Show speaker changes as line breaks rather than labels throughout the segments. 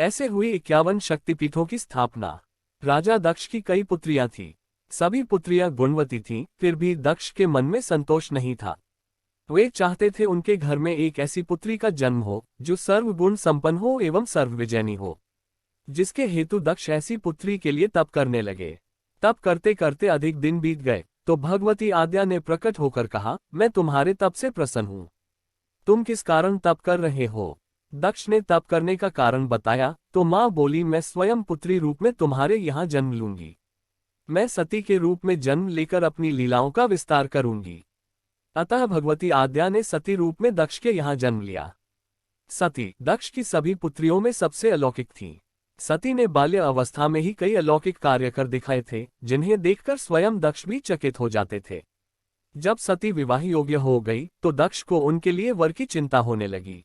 ऐसे हुई 51 शक्तिपीठों की स्थापना। राजा दक्ष की कई पुत्रियां थीं। सभी पुत्रियां गुणवती थीं, फिर भी दक्ष के मन में संतोष नहीं था। वे चाहते थे उनके घर में एक ऐसी पुत्री का जन्म हो जो सर्वगुण संपन्न हो एवं सर्वविजयनी हो, जिसके हेतु दक्ष ऐसी पुत्री के लिए तप करने लगे। तप करते करते अधिक दिन बीत गए तो भगवती आद्या ने प्रकट होकर कहा, मैं तुम्हारे तप से प्रसन्न हूँ। तुम किस कारण तप कर रहे हो? दक्ष ने तप करने का कारण बताया तो माँ बोली, मैं स्वयं पुत्री रूप में तुम्हारे यहाँ जन्म लूंगी। मैं सती के रूप में जन्म लेकर अपनी लीलाओं का विस्तार करूंगी। अतः भगवती आद्या ने सती रूप में दक्ष के यहाँ जन्म लिया। सती दक्ष की सभी पुत्रियों में सबसे अलौकिक थी। सती ने बाल्य अवस्था में ही कई अलौकिक कार्य कर दिखाए थे, जिन्हें देखकर स्वयं दक्ष भी चकित हो जाते थे। जब सती विवाह योग्य हो गई तो दक्ष को उनके लिए वर की चिंता होने लगी।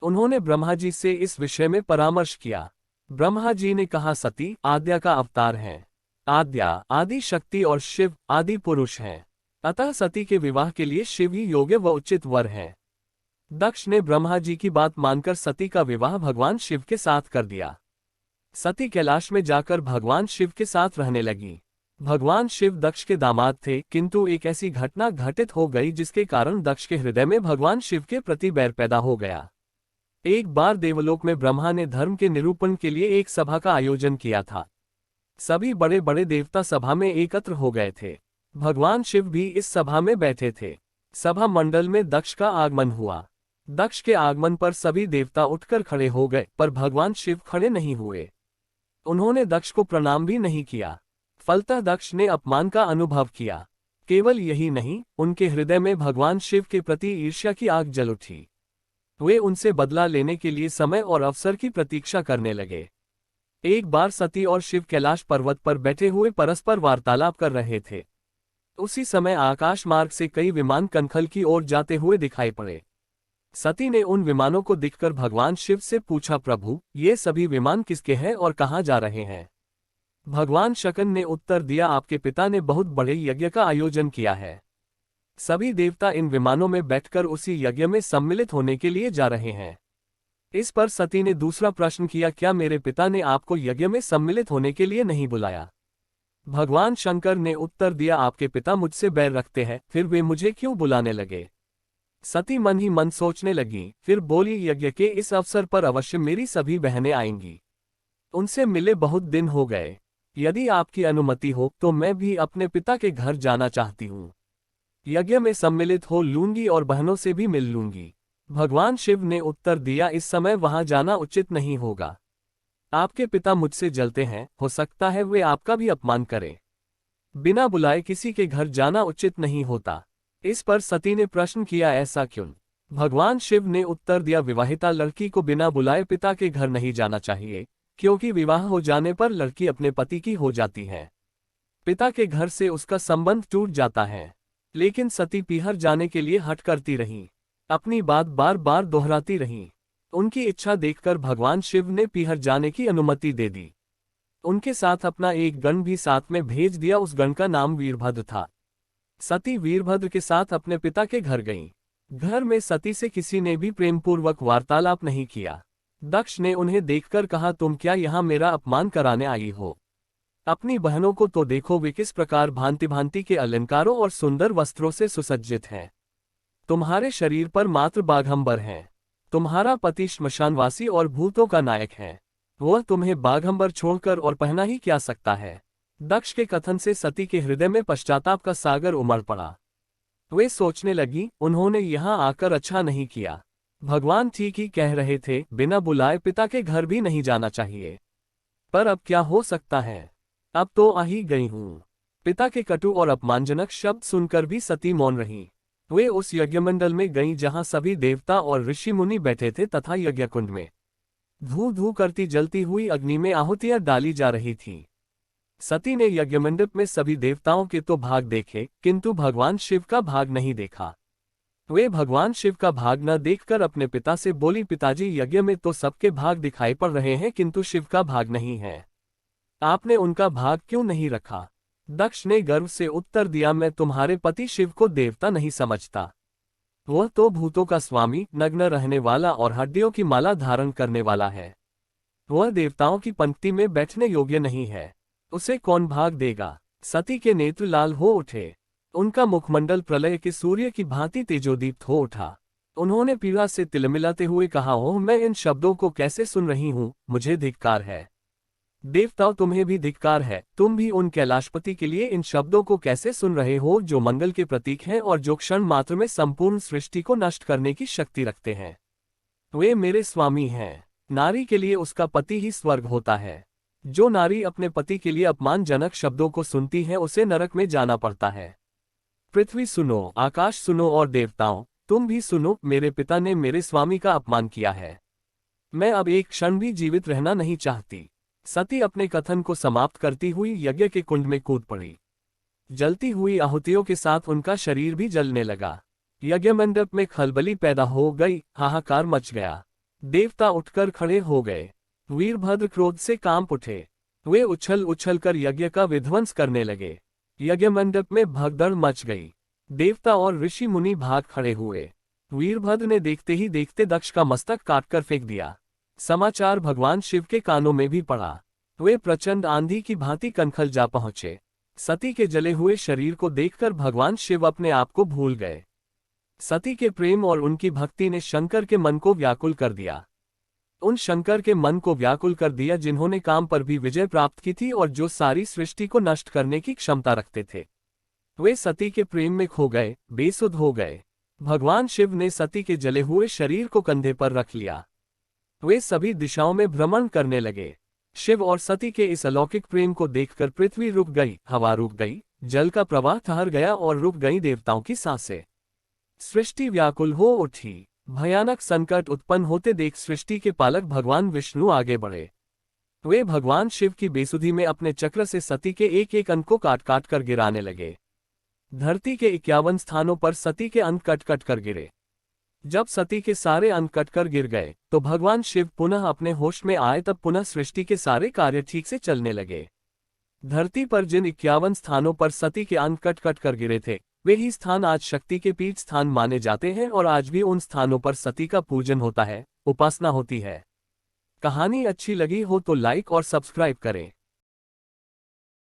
उन्होंने ब्रह्मा जी से इस विषय में परामर्श किया। ब्रह्मा जी ने कहा, सती आद्या का अवतार है। आद्या आदि शक्ति और शिव आदि पुरुष हैं। अतः सती के विवाह के लिए शिव ही योग्य व उचित वर है। दक्ष ने ब्रह्मा जी की बात मानकर सती का विवाह भगवान शिव के साथ कर दिया। सती कैलाश में जाकर भगवान शिव के साथ रहने लगी। भगवान शिव दक्ष के दामाद थे, किंतु एक ऐसी घटना घटित हो गई जिसके कारण दक्ष के हृदय में भगवान शिव के प्रति बैर पैदा हो गया। एक बार देवलोक में ब्रह्मा ने धर्म के निरूपण के लिए एक सभा का आयोजन किया था। सभी बड़े बड़े देवता सभा में एकत्र हो गए थे। भगवान शिव भी इस सभा में बैठे थे। सभा मंडल में दक्ष का आगमन हुआ। दक्ष के आगमन पर सभी देवता उठकर खड़े हो गए, पर भगवान शिव खड़े नहीं हुए। उन्होंने दक्ष को प्रणाम भी नहीं किया। फलतः दक्ष ने अपमान का अनुभव किया। केवल यही नहीं, उनके हृदय में भगवान शिव के प्रति ईर्ष्या की आग जल उठी। वे उनसे बदला लेने के लिए समय और अवसर की प्रतीक्षा करने लगे। एक बार सती और शिव कैलाश पर्वत पर बैठे हुए परस्पर वार्तालाप कर रहे थे। उसी समय आकाश मार्ग से कई विमान कनखल की ओर जाते हुए दिखाई पड़े। सती ने उन विमानों को दिखकर भगवान शिव से पूछा, प्रभु ये सभी विमान किसके हैं और कहाँ जा रहे हैं? भगवान शकन ने उत्तर दिया, आपके पिता ने बहुत बड़े यज्ञ का आयोजन किया है। सभी देवता इन विमानों में बैठकर उसी यज्ञ में सम्मिलित होने के लिए जा रहे हैं। इस पर सती ने दूसरा प्रश्न किया, क्या मेरे पिता ने आपको यज्ञ में सम्मिलित होने के लिए नहीं बुलाया? भगवान शंकर ने उत्तर दिया, आपके पिता मुझसे बैर रखते हैं, फिर वे मुझे क्यों बुलाने लगे? सती मन ही मन सोचने लगी, फिर बोली, यज्ञ के इस अवसर पर अवश्य मेरी सभी बहनें आएंगी। उनसे मिले बहुत दिन हो गए। यदि आपकी अनुमति हो तो मैं भी अपने पिता के घर जाना चाहती हूँ। यज्ञ में सम्मिलित हो लूंगी और बहनों से भी मिल लूंगी। भगवान शिव ने उत्तर दिया, इस समय वहां जाना उचित नहीं होगा। आपके पिता मुझसे जलते हैं, हो सकता है वे आपका भी अपमान करें। बिना बुलाए किसी के घर जाना उचित नहीं होता। इस पर सती ने प्रश्न किया, ऐसा क्यों? भगवान शिव ने उत्तर दिया, विवाहिता लड़की को बिना बुलाए पिता के घर नहीं जाना चाहिए, क्योंकि विवाह हो जाने पर लड़की अपने पति की हो जाती है। पिता के घर से उसका संबंध टूट जाता है। लेकिन सती पीहर जाने के लिए हट करती रही, अपनी बात बार बार दोहराती रही। उनकी इच्छा देखकर भगवान शिव ने पीहर जाने की अनुमति दे दी। उनके साथ अपना एक गण भी साथ में भेज दिया। उस गण का नाम वीरभद्र था। सती वीरभद्र के साथ अपने पिता के घर गईं। घर में सती से किसी ने भी प्रेमपूर्वक वार्तालाप नहीं किया। दक्ष ने उन्हें देखकर कहा, तुम क्या यहाँ मेरा अपमान कराने आई हो? अपनी बहनों को तो देखो, वे किस प्रकार भांति भांति के अलंकारों और सुंदर वस्त्रों से सुसज्जित हैं। तुम्हारे शरीर पर मात्र बाघंबर हैं। तुम्हारा पति श्मशानवासी और भूतों का नायक है। वह तुम्हें बाघंबर छोड़कर और पहना ही क्या सकता है? दक्ष के कथन से सती के हृदय में पश्चाताप का सागर उमड़ पड़ा। वे सोचने लगी, उन्होंने यहाँ आकर अच्छा नहीं किया। भगवान ठीक ही कह रहे थे, बिना बुलाए पिता के घर भी नहीं जाना चाहिए। पर अब क्या हो सकता है? अब तो आ ही गई हूँ। पिता के कटु और अपमानजनक शब्द सुनकर भी सती मौन रही। वे उस यज्ञमंडल में गईं जहाँ सभी देवता और ऋषि मुनि बैठे थे तथा यज्ञकुंड में धू धू करती जलती हुई अग्नि में आहुतियां डाली जा रही थीं। सती ने यज्ञमंडप में सभी देवताओं के तो भाग देखे, किंतु भगवान शिव का भाग नहीं देखा। वे भगवान शिव का भाग न देखकर अपने पिता से बोली, पिताजी यज्ञ में तो सबके भाग दिखाई पड़ रहे हैं, किंतु शिव का भाग नहीं है। आपने उनका भाग क्यों नहीं रखा? दक्ष ने गर्व से उत्तर दिया, मैं तुम्हारे पति शिव को देवता नहीं समझता। वह तो भूतों का स्वामी, नग्न रहने वाला और हड्डियों की माला धारण करने वाला है। वह देवताओं की पंक्ति में बैठने योग्य नहीं है, उसे कौन भाग देगा। सती के नेत्र लाल हो उठे, उनका मुखमंडल प्रलय के सूर्य की भांति तेजोदीप्त हो उठा। उन्होंने पीड़ा से तिलमिलाते हुए कहा, ओह, मैं इन शब्दों को कैसे सुन रही हूँ, मुझे धिक्कार है। देवताओं, तुम्हें भी धिक्कार है, तुम भी उन कैलाशपति के लिए इन शब्दों को कैसे सुन रहे हो, जो मंगल के प्रतीक हैं और जो क्षण मात्र में संपूर्ण सृष्टि को नष्ट करने की शक्ति रखते हैं। वे मेरे स्वामी हैं। नारी के लिए उसका पति ही स्वर्ग होता है। जो नारी अपने पति के लिए अपमानजनक शब्दों को सुनती है, उसे नरक में जाना पड़ता है। पृथ्वी सुनो, आकाश सुनो और देवताओं, तुम भी सुनो, मेरे पिता ने मेरे स्वामी का अपमान किया है। मैं अब एक क्षण भी जीवित रहना नहीं चाहती। सती अपने कथन को समाप्त करती हुई यज्ञ के कुंड में कूद पड़ी। जलती हुई आहुतियों के साथ उनका शरीर भी जलने लगा। यज्ञ मंडप में खलबली पैदा हो गई, हाहाकार मच गया। देवता उठकर खड़े हो गए। वीरभद्र क्रोध से कांप उठे। वे उछल उछल कर यज्ञ का विध्वंस करने लगे। यज्ञ मंडप में भगदड़ मच गई। देवता और ऋषि मुनि भाग खड़े हुए। वीरभद्र ने देखते ही देखते दक्ष का मस्तक काटकर फेंक दिया। समाचार भगवान शिव के कानों में भी पड़ा। वे प्रचंड आंधी की भांति कनखल जा पहुंचे। सती के जले हुए शरीर को देखकर भगवान शिव अपने आप को भूल गए। सती के प्रेम और उनकी भक्ति ने शंकर के मन को व्याकुल कर दिया। उन शंकर के मन को व्याकुल कर दिया जिन्होंने काम पर भी विजय प्राप्त की थी और जो सारी सृष्टि को नष्ट करने की क्षमता रखते थे। वे सती के प्रेम में खो गए, बेसुध हो गए। भगवान शिव ने सती के जले हुए शरीर को कंधे पर रख लिया। वे सभी दिशाओं में भ्रमण करने लगे। शिव और सती के इस अलौकिक प्रेम को देखकर पृथ्वी रुक गई, हवा रुक गई, जल का प्रवाह ठहर गया और रुक गई देवताओं की सांसें। सृष्टि व्याकुल हो उठी। भयानक संकट उत्पन्न होते देख सृष्टि के पालक भगवान विष्णु आगे बढ़े। वे भगवान शिव की बेसुधी में अपने चक्र से सती के एक एक अंग को काट काट कर गिराने लगे। धरती के 51 स्थानों पर सती के अंग कट कट कर गिरे। जब सती के सारे अंग कटकर गिर गए तो भगवान शिव पुनः अपने होश में आए। तब पुनः सृष्टि के सारे कार्य ठीक से चलने लगे। धरती पर जिन 51 स्थानों पर सती के अंग कट कट कर गिरे थे, वे ही स्थान आज शक्ति के पीठ स्थान माने जाते हैं और आज भी उन स्थानों पर सती का पूजन होता है, उपासना होती है। कहानी अच्छी लगी हो तो लाइक और सब्सक्राइब करें।